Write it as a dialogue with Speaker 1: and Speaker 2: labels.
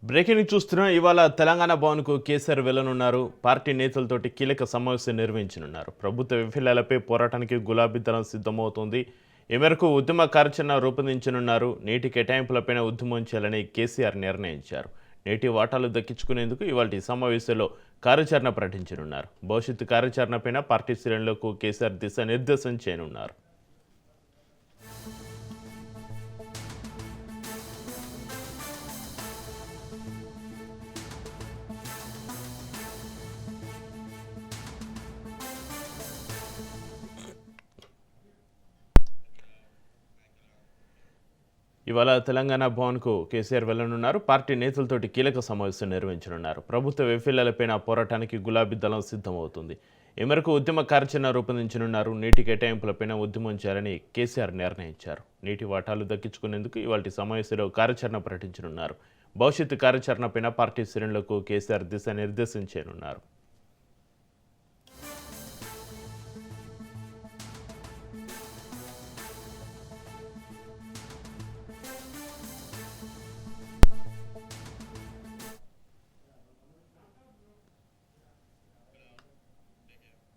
Speaker 1: Breaking చూస్తున్నాం. ఇవాళ Telangana భవన్కు KCR వెళ్లనున్నారు. Party నేతలతోటి కీలక సమావేశం నిర్వహించనున్నారు. ప్రభుత్వ వైఫల్యాలపై పోరాటానికి గులాబీ దళం సిద్ధమవుతోంది. ఈ మేరకు ఉద్యమ కార్యాచరణ రూపొందించనున్నారు. నీటి కేటాయింపులపైన ఉద్యమం చేయాలని కేసీఆర్ నిర్ణయించారు. నీటి వాటాలు దక్కించుకునేందుకు ఇవాళ సమావేశంలో కార్యాచరణ ప్రకటించనున్నారు. భవిష్యత్తు కార్యాచరణపైన పార్టీ శ్రేణులకు కేసీఆర్ దిశానిర్దేశం చేయనున్నారు. ఇవాళ తెలంగాణ భవన్కు కేసీఆర్ వెళ్లనున్నారు. పార్టీ నేతలతోటి కీలక సమావేశం నిర్వహించనున్నారు. ప్రభుత్వ వైఫల్యాలపైన పోరాటానికి గులాబీ దళం సిద్ధమవుతుంది. ఈ మేరకు ఉద్యమ కార్యాచరణ రూపొందించనున్నారు. నీటి కేటాయింపులపైన ఉద్యమం చేయాలని కేసీఆర్ నిర్ణయించారు. నీటి వాటాలు దక్కించుకునేందుకు ఇవాళ సమావేశంలో కార్యాచరణ ప్రకటించనున్నారు. భవిష్యత్తు కార్యాచరణపైన పార్టీ శ్రేణులకు కేసీఆర్ దిశానిర్దేశం చేయనున్నారు.